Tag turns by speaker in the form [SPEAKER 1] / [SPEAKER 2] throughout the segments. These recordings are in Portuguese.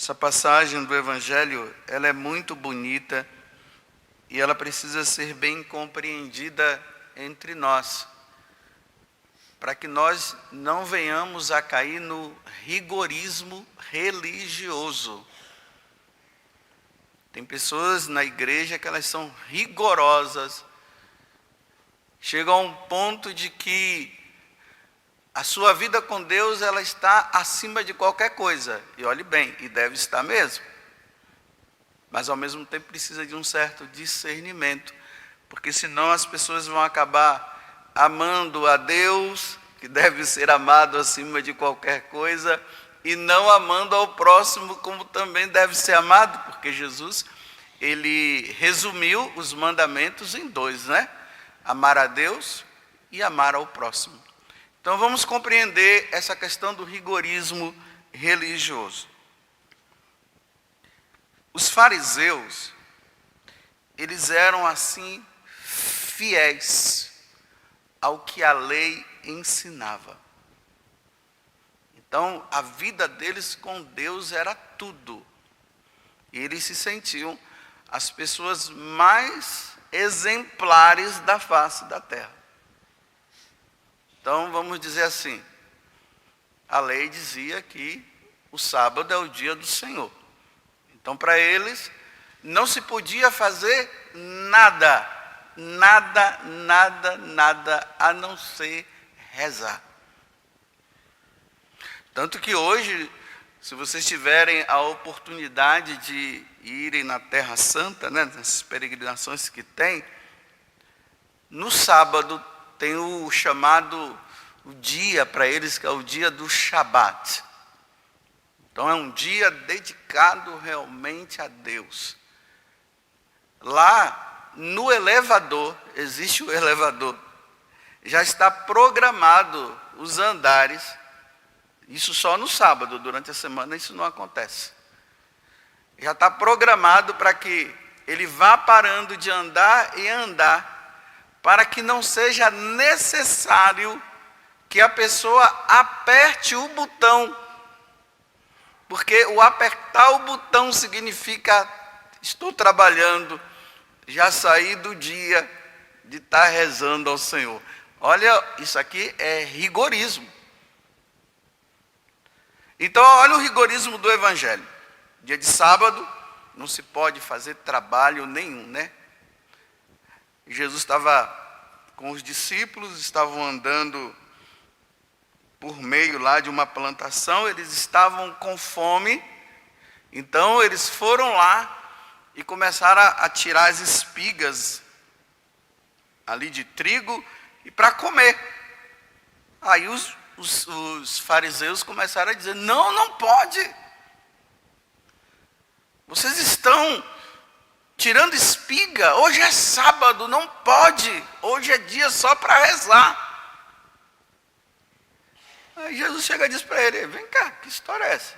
[SPEAKER 1] Essa passagem do Evangelho, ela é muito bonita e ela precisa ser bem compreendida entre nós, para que nós não venhamos a cair no rigorismo religioso. Tem pessoas na igreja que elas são rigorosas, chegam a um ponto de que a sua vida com Deus, ela está acima de qualquer coisa. E olhe bem, e deve estar mesmo. Mas ao mesmo tempo precisa de um certo discernimento. Porque senão as pessoas vão acabar amando a Deus, que deve ser amado acima de qualquer coisa, e não amando ao próximo como também deve ser amado. Porque Jesus, ele resumiu os mandamentos em dois, né? Amar a Deus e amar ao próximo. Então vamos compreender essa questão do rigorismo religioso. Os fariseus, eles eram assim fiéis ao que a lei ensinava. Então a vida deles com Deus era tudo. E eles se sentiam as pessoas mais exemplares da face da terra. Então, vamos dizer assim, a lei dizia que o sábado é o dia do Senhor. Então, para eles, não se podia fazer nada, a não ser rezar. Tanto que hoje, se vocês tiverem a oportunidade de irem na Terra Santa, né, nessas peregrinações que tem, no sábado, tem o chamado, o dia para eles, que é o dia do Shabat. Então é um dia dedicado realmente a Deus. Lá no elevador, existe o elevador, já está programado os andares, isso só no sábado, durante a semana isso não acontece. Já está programado para que ele vá parando de andar e andar, para que não seja necessário que a pessoa aperte o botão. Porque o apertar o botão significa, estou trabalhando, já saí do dia de estar rezando ao Senhor. Olha, isso aqui é rigorismo. Então, olha o rigorismo do Evangelho. Dia de sábado, não se pode fazer trabalho nenhum, né? Jesus estava com os discípulos, estavam andando por meio lá de uma plantação, eles estavam com fome, então eles foram lá e começaram a tirar as espigas ali de trigo e para comer. Aí os fariseus começaram a dizer, não pode, vocês estão tirando espiga, hoje é sábado, não pode, hoje é dia só para rezar. Aí Jesus chega e diz para ele, vem cá, que história é essa?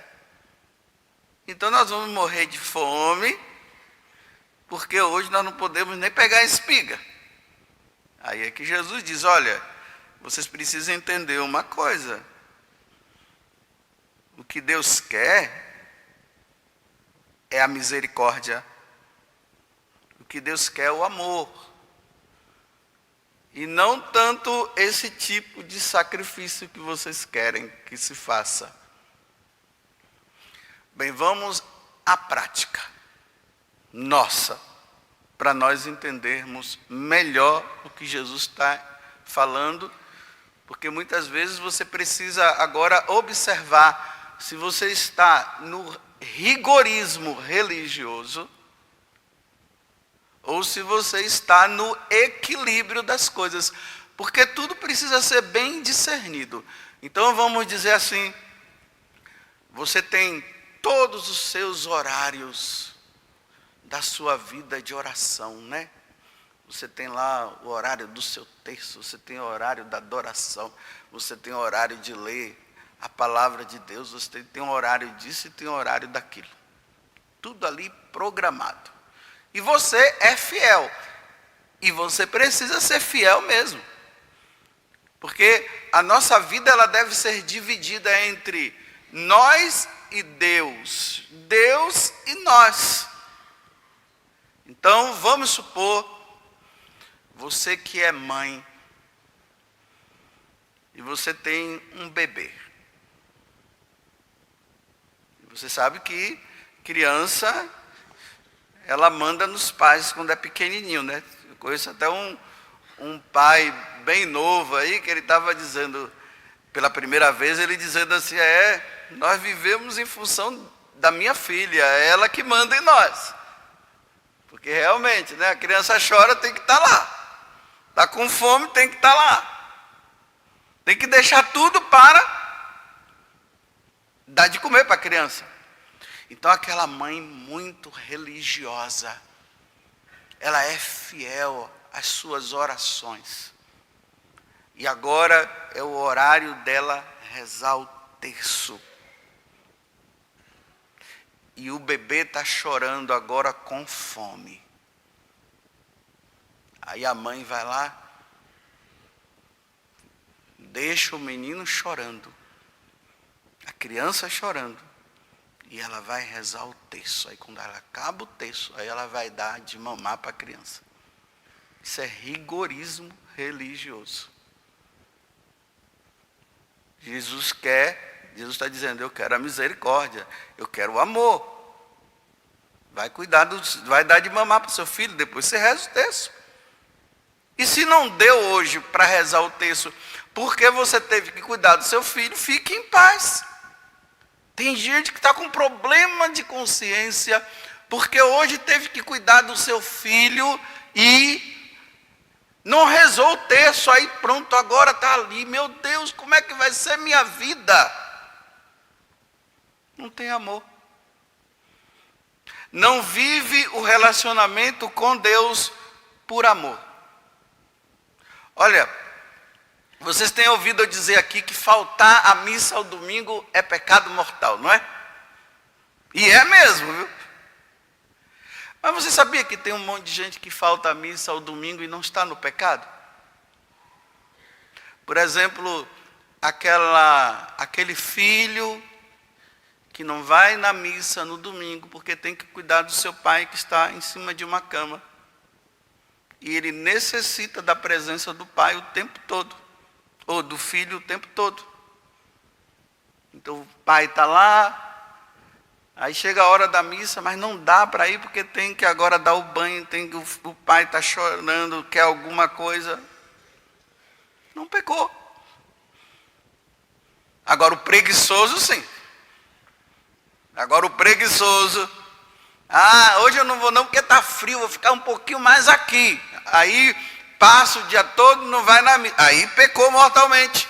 [SPEAKER 1] Então nós vamos morrer de fome, porque hoje nós não podemos nem pegar a espiga. Aí é que Jesus diz, olha, vocês precisam entender uma coisa, o que Deus quer é a misericórdia. O que Deus quer é o amor. E não tanto esse tipo de sacrifício que vocês querem que se faça. Bem, vamos à prática. Nossa, para nós entendermos melhor o que Jesus está falando, porque muitas vezes você precisa agora observar se você está no rigorismo religioso, ou se você está no equilíbrio das coisas, porque tudo precisa ser bem discernido. Então vamos dizer assim, você tem todos os seus horários da sua vida de oração, né? Você tem lá o horário do seu terço, você tem o horário da adoração, você tem o horário de ler a palavra de Deus, você tem um horário disso e tem um horário daquilo. Tudo ali programado. E você é fiel. E você precisa ser fiel mesmo. Porque a nossa vida ela deve ser dividida entre nós e Deus. Deus nós. Então, vamos supor, você que é mãe, e você tem um bebê. Você sabe que criança, ela manda nos pais quando é pequenininho, né? Eu conheço até um pai bem novo aí, que ele estava dizendo, pela primeira vez, ele dizendo assim, nós vivemos em função da minha filha, é ela que manda em nós. Porque realmente, né, a criança chora, tem que estar lá. Está com fome, tem que estar lá. Tem que deixar tudo para dar de comer para a criança. Então aquela mãe muito religiosa, ela é fiel às suas orações. E agora é o horário dela rezar o terço. E o bebê está chorando agora com fome. Aí a mãe vai lá, deixa o menino chorando, a criança chorando, e ela vai rezar o terço. Aí quando ela acaba o terço, aí ela vai dar de mamar para a criança. Isso é rigorismo religioso. Jesus está dizendo, eu quero a misericórdia, eu quero o amor. Vai dar de mamar para o seu filho, depois você reza o terço. E se não deu hoje para rezar o terço, porque você teve que cuidar do seu filho, fique em paz. Tem gente que está com problema de consciência, porque hoje teve que cuidar do seu filho e não rezou o terço, aí pronto, agora está ali. Meu Deus, como é que vai ser minha vida? Não tem amor. Não vive o relacionamento com Deus por amor. Olha, vocês têm ouvido eu dizer aqui que faltar à missa ao domingo é pecado mortal, não é? E é mesmo, viu? Mas você sabia que tem um monte de gente que falta à missa ao domingo e não está no pecado? Por exemplo, aquele filho que não vai na missa no domingo porque tem que cuidar do seu pai que está em cima de uma cama. E ele necessita da presença do pai o tempo todo, ou do filho o tempo todo. Então o pai está lá, aí chega a hora da missa, mas não dá para ir porque tem que agora dar o banho, o pai está chorando, quer alguma coisa. Não pecou. Agora o preguiçoso sim. Agora o preguiçoso, hoje eu não vou não porque está frio, vou ficar um pouquinho mais aqui. Aí passa o dia todo, não vai na missa. Aí pecou mortalmente.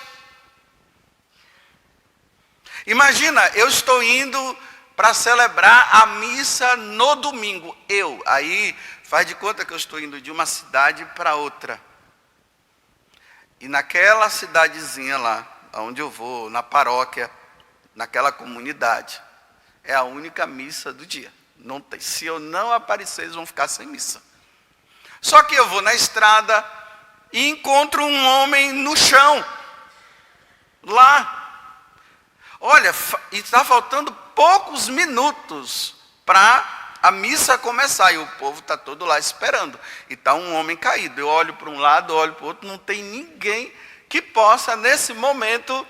[SPEAKER 1] Imagina, eu estou indo para celebrar a missa no domingo. Aí faz de conta que eu estou indo de uma cidade para outra. E naquela cidadezinha lá, onde eu vou, na paróquia, naquela comunidade, é a única missa do dia. Não tem. Se eu não aparecer, eles vão ficar sem missa. Só que eu vou na estrada e encontro um homem no chão. Lá. Olha, está faltando poucos minutos para a missa começar. E o povo está todo lá esperando. E está um homem caído. Eu olho para um lado, olho para o outro. Não tem ninguém que possa, nesse momento,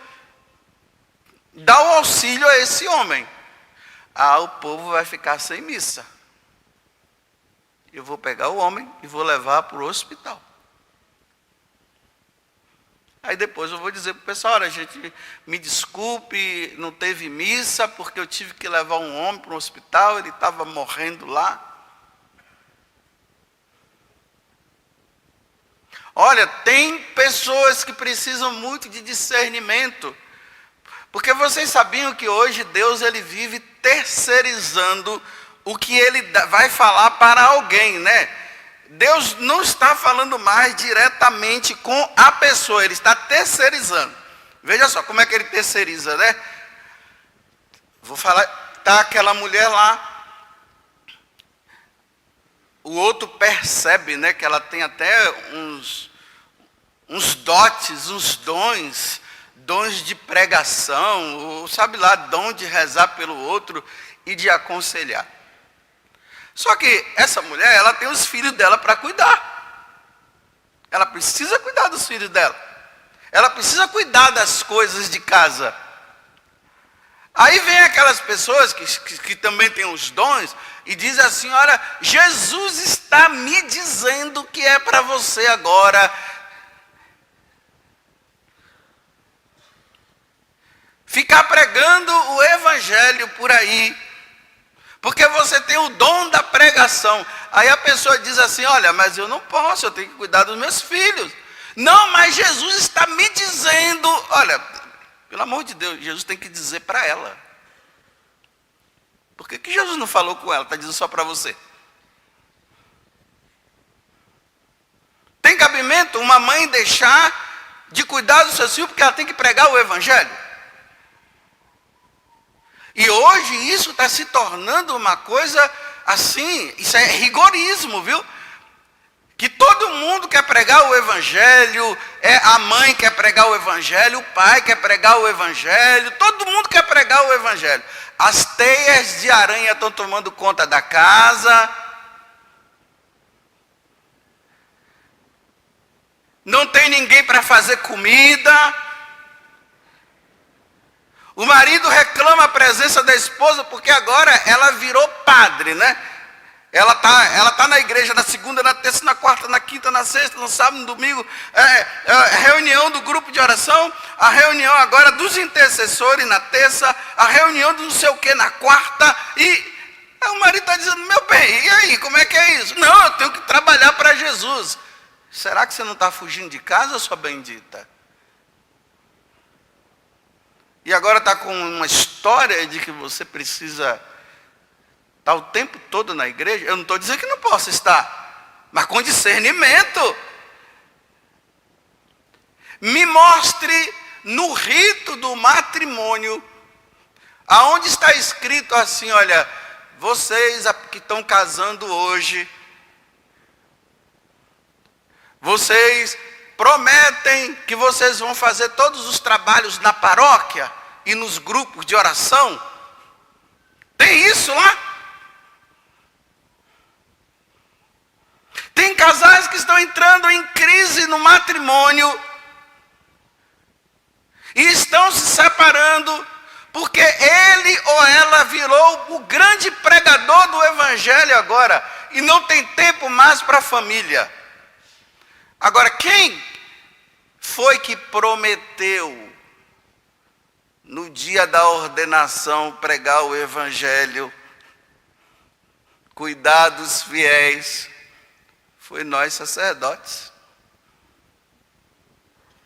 [SPEAKER 1] dar o auxílio a esse homem. O povo vai ficar sem missa. Eu vou pegar o homem e vou levar para o hospital. Aí depois eu vou dizer para o pessoal, olha, gente, me desculpe, não teve missa, porque eu tive que levar um homem para o hospital, ele estava morrendo lá. Olha, tem pessoas que precisam muito de discernimento. Porque vocês sabiam que hoje Deus ele vive terceirizando o que ele vai falar para alguém, né? Deus não está falando mais diretamente com a pessoa, ele está terceirizando. Veja só como é que ele terceiriza, né? Vou falar, tá aquela mulher lá, o outro percebe, né, que ela tem até uns dotes, uns dons de pregação, ou sabe lá, dom de rezar pelo outro e de aconselhar. Só que essa mulher, ela tem os filhos dela para cuidar. Ela precisa cuidar dos filhos dela. Ela precisa cuidar das coisas de casa. Aí vem aquelas pessoas que também têm os dons e diz assim, olha, Jesus está me dizendo que é para você agora ficar pregando o evangelho por aí, porque você tem o dom da pregação. Aí a pessoa diz assim, olha, mas eu não posso, eu tenho que cuidar dos meus filhos. Não, mas Jesus está me dizendo, olha, pelo amor de Deus, Jesus tem que dizer para ela. Por que Jesus não falou com ela? Está dizendo só para você. Tem cabimento uma mãe deixar de cuidar dos seus filhos porque ela tem que pregar o evangelho? E hoje isso está se tornando uma coisa assim, isso é rigorismo, viu? Que todo mundo quer pregar o evangelho, a mãe quer pregar o evangelho, o pai quer pregar o evangelho, todo mundo quer pregar o evangelho. As teias de aranha estão tomando conta da casa. Não tem ninguém para fazer comida. O marido reclama a presença da esposa porque agora ela virou padre, né? Ela tá na igreja na segunda, na terça, na quarta, na quinta, na sexta, no sábado, no domingo. Reunião do grupo de oração, a reunião agora dos intercessores na terça, a reunião do não sei o que na quarta. E o marido está dizendo, meu bem, e aí, como é que é isso? Não, eu tenho que trabalhar para Jesus. Será que você não está fugindo de casa, sua bendita? E agora está com uma história de que você precisa estar o tempo todo na igreja. Eu não estou dizendo que não possa estar, mas com discernimento. Me mostre no rito do matrimônio, aonde está escrito assim, olha, vocês que estão casando hoje, vocês prometem que vocês vão fazer todos os trabalhos na paróquia e nos grupos de oração? Tem isso lá? Tem casais que estão entrando em crise no matrimônio e estão se separando porque ele ou ela virou o grande pregador do evangelho agora e não tem tempo mais para a família. Agora, quem foi que prometeu no dia da ordenação pregar o evangelho, cuidar dos fiéis? Foi nós sacerdotes.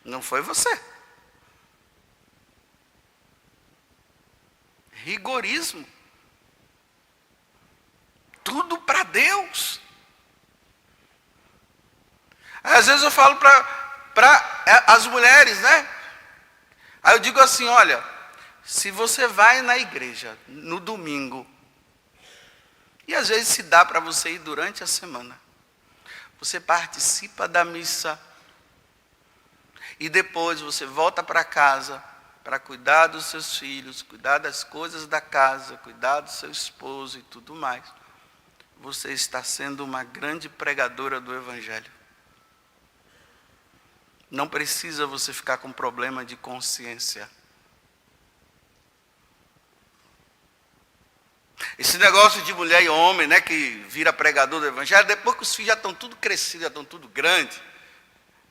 [SPEAKER 1] Não foi você. Rigorismo. Tudo para Deus. Às vezes eu falo para as mulheres, né? Aí eu digo assim, olha, se você vai na igreja no domingo, e às vezes se dá para você ir durante a semana, você participa da missa, e depois você volta para casa para cuidar dos seus filhos, cuidar das coisas da casa, cuidar do seu esposo e tudo mais, você está sendo uma grande pregadora do evangelho. Não precisa você ficar com problema de consciência. Esse negócio de mulher e homem, né, que vira pregador do evangelho, depois que os filhos já estão tudo crescidos, já estão tudo grande,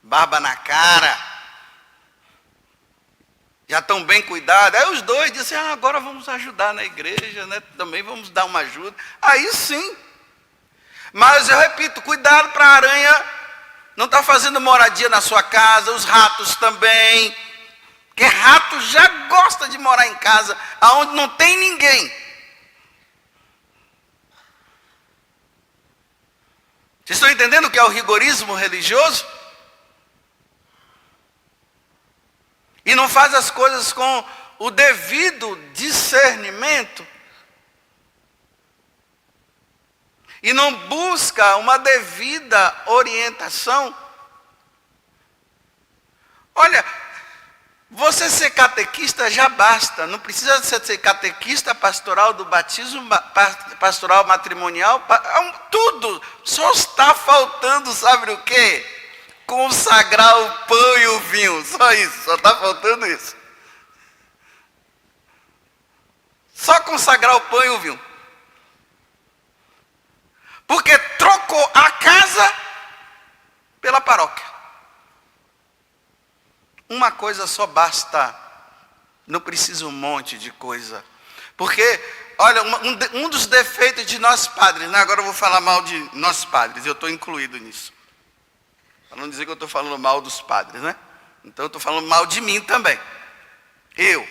[SPEAKER 1] barba na cara, já estão bem cuidados. Aí os dois dizem, agora vamos ajudar na igreja, né, também vamos dar uma ajuda. Aí sim. Mas eu repito, cuidado para a aranha não está fazendo moradia na sua casa, os ratos também. Porque rato já gosta de morar em casa, aonde não tem ninguém. Vocês estão entendendo o que é o rigorismo religioso? E não faz as coisas com o devido discernimento. E não busca uma devida orientação. Olha, Você ser catequista já basta, não precisa ser catequista pastoral do batismo, pastoral matrimonial, tudo. Só está faltando, sabe o quê? Consagrar o pão e o vinho, só isso, só está faltando isso. Só consagrar o pão e o vinho. Porque trocou a casa pela paróquia. Uma coisa só basta, não precisa um monte de coisa. Porque, olha, um dos defeitos de nós padres, né? Agora eu vou falar mal de nós padres, eu estou incluído nisso. Para não dizer que eu estou falando mal dos padres, né? Então eu estou falando mal de mim também. Eu.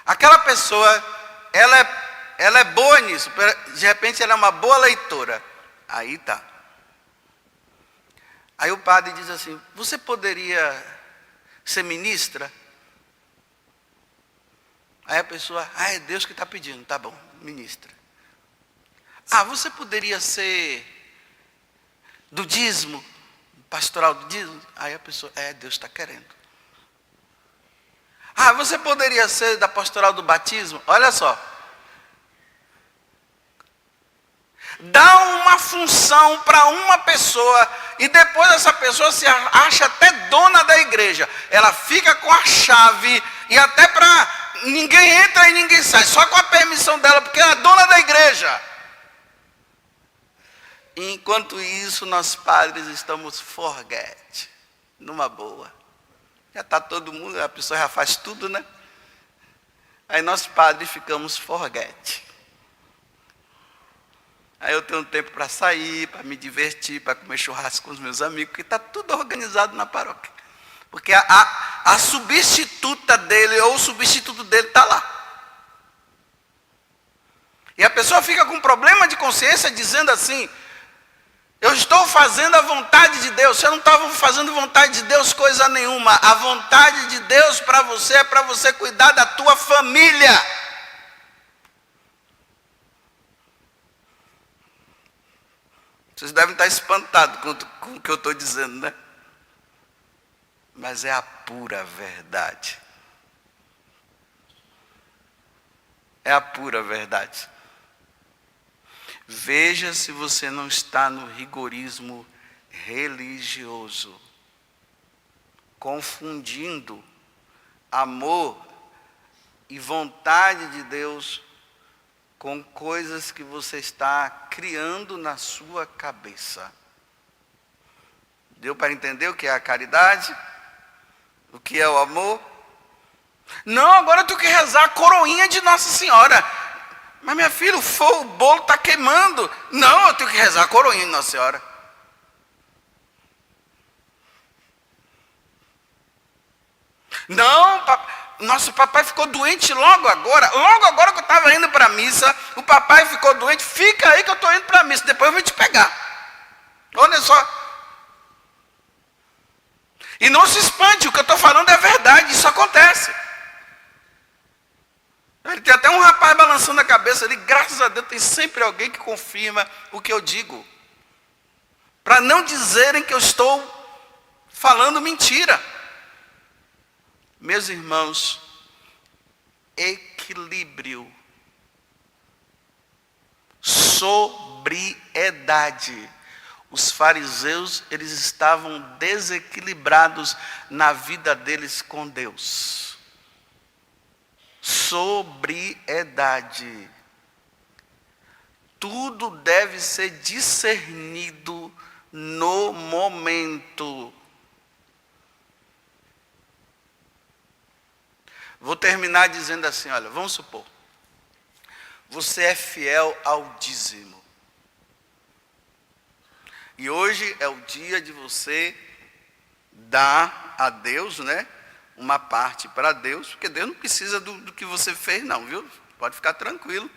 [SPEAKER 1] Aquela pessoa, ela é boa nisso, de repente ela é uma boa leitora. Aí tá. Aí o padre diz assim, você poderia ser ministra? Aí a pessoa, é Deus que está pedindo, tá bom, ministra. Você poderia ser do dízimo, pastoral do dízimo? Aí a pessoa, Deus está querendo. Você poderia ser da pastoral do batismo? Olha só. Dá uma função para uma pessoa e depois essa pessoa se acha até dona da igreja. Ela fica com a chave e até para ninguém entra e ninguém sai, só com a permissão dela, porque ela é dona da igreja. Enquanto isso, nós padres estamos forget, numa boa. Já está todo mundo, a pessoa já faz tudo, né? Aí nós padres ficamos forget. Aí eu tenho tempo para sair, para me divertir, para comer churrasco com os meus amigos, porque está tudo organizado na paróquia. Porque a substituta dele, ou o substituto dele está lá. E a pessoa fica com problema de consciência dizendo assim, eu estou fazendo a vontade de Deus. Você não estava fazendo vontade de Deus coisa nenhuma. A vontade de Deus para você é para você cuidar da tua família. Vocês devem estar espantados com o que eu estou dizendo, né? Mas é a pura verdade. É a pura verdade. Veja se você não está no rigorismo religioso, confundindo amor e vontade de Deus com coisas que você está criando na sua cabeça. Deu para entender o que é a caridade? O que é o amor? Não, agora eu tenho que rezar a coroinha de Nossa Senhora. Mas minha filha, o bolo está queimando. Não, eu tenho que rezar a coroinha de Nossa Senhora. Não, nosso papai ficou doente logo agora que eu estava indo para a missa, o papai ficou doente, fica aí que eu estou indo para a missa, depois eu vou te pegar. Olha só. E não se espante, o que eu estou falando é verdade, isso acontece. Tem até um rapaz balançando a cabeça ali, graças a Deus tem sempre alguém que confirma o que eu digo. Para não dizerem que eu estou falando mentira. Meus irmãos, equilíbrio, sobriedade. Os fariseus, eles estavam desequilibrados na vida deles com Deus. Sobriedade. Tudo deve ser discernido no momento. Vou terminar dizendo assim, olha, vamos supor, você é fiel ao dízimo. E hoje é o dia de você dar a Deus, né, uma parte para Deus, porque Deus não precisa do que você fez não, viu? Pode ficar tranquilo,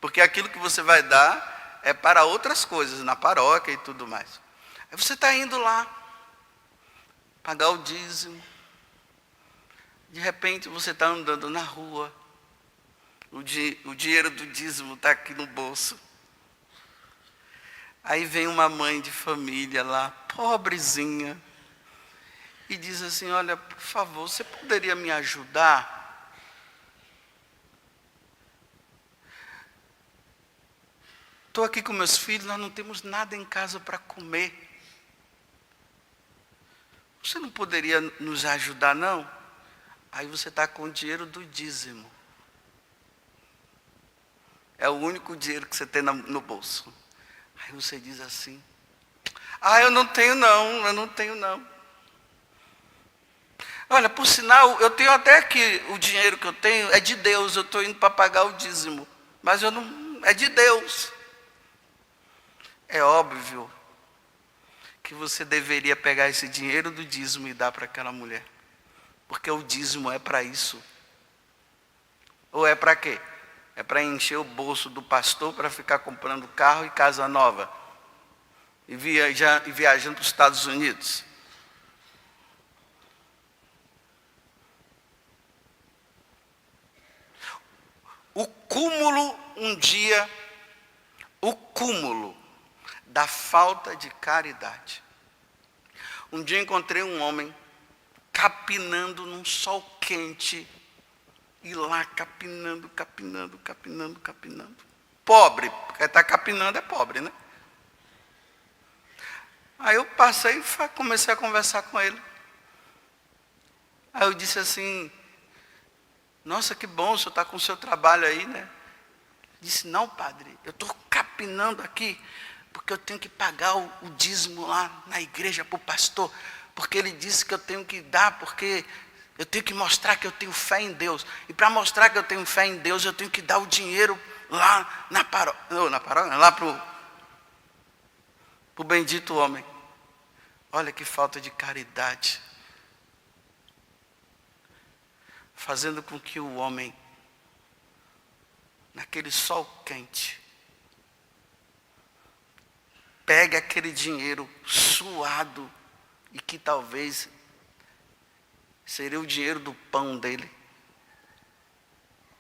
[SPEAKER 1] porque aquilo que você vai dar é para outras coisas, na paróquia e tudo mais. Aí você está indo lá, pagar o dízimo. De repente você está andando na rua, o dinheiro do dízimo está aqui no bolso. Aí vem uma mãe de família lá, pobrezinha, e diz assim: olha, por favor, você poderia me ajudar? Estou aqui com meus filhos, nós não temos nada em casa para comer. Você não poderia nos ajudar, não? Aí você está com o dinheiro do dízimo. É o único dinheiro que você tem no bolso. Aí você diz assim: eu não tenho não. Olha, por sinal, eu tenho até que o dinheiro que eu tenho é de Deus, eu estou indo para pagar o dízimo. Mas eu não, é de Deus. É óbvio que você deveria pegar esse dinheiro do dízimo e dar para aquela mulher. Porque o dízimo é para isso. Ou é para quê? É para encher o bolso do pastor para ficar comprando carro e casa nova. E viajando para os Estados Unidos. O cúmulo da falta de caridade. Um dia encontrei um homem capinando num sol quente, e lá capinando. Pobre, porque está capinando é pobre, né? Aí eu passei e comecei a conversar com ele. Aí eu disse assim: nossa, que bom, o senhor está com o seu trabalho aí, né? Ele disse: não, padre, eu estou capinando aqui, porque eu tenho que pagar o dízimo lá na igreja para o pastor, porque ele disse que eu tenho que dar, porque eu tenho que mostrar que eu tenho fé em Deus. E para mostrar que eu tenho fé em Deus, eu tenho que dar o dinheiro lá na paróquia, lá para o bendito homem. Olha que falta de caridade. Fazendo com que o homem, naquele sol quente, pegue aquele dinheiro suado, e que talvez seria o dinheiro do pão dele,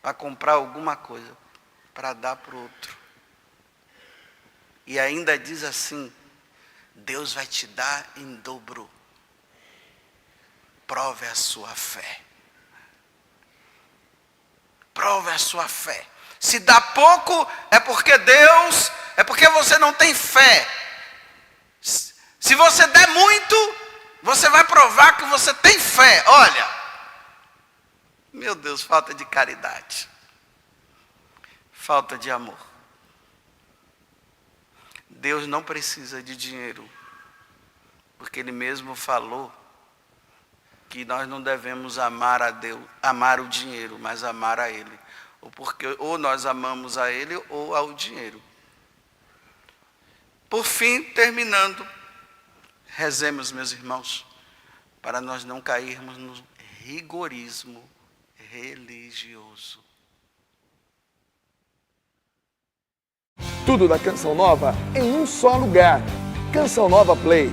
[SPEAKER 1] para comprar alguma coisa, para dar para o outro. E ainda diz assim: Deus vai te dar em dobro. Prove a sua fé. Prove a sua fé. Se dá pouco, é porque você não tem fé. Se você der muito, você vai provar que você tem fé. Olha, meu Deus, falta de caridade, falta de amor. Deus não precisa de dinheiro, porque Ele mesmo falou que nós não devemos amar a Deus, amar o dinheiro, mas amar a Ele. Ou nós amamos a Ele ou ao dinheiro. Por fim, terminando, rezemos, meus irmãos, para nós não cairmos no rigorismo religioso.
[SPEAKER 2] Tudo da Canção Nova em um só lugar. Canção Nova Play.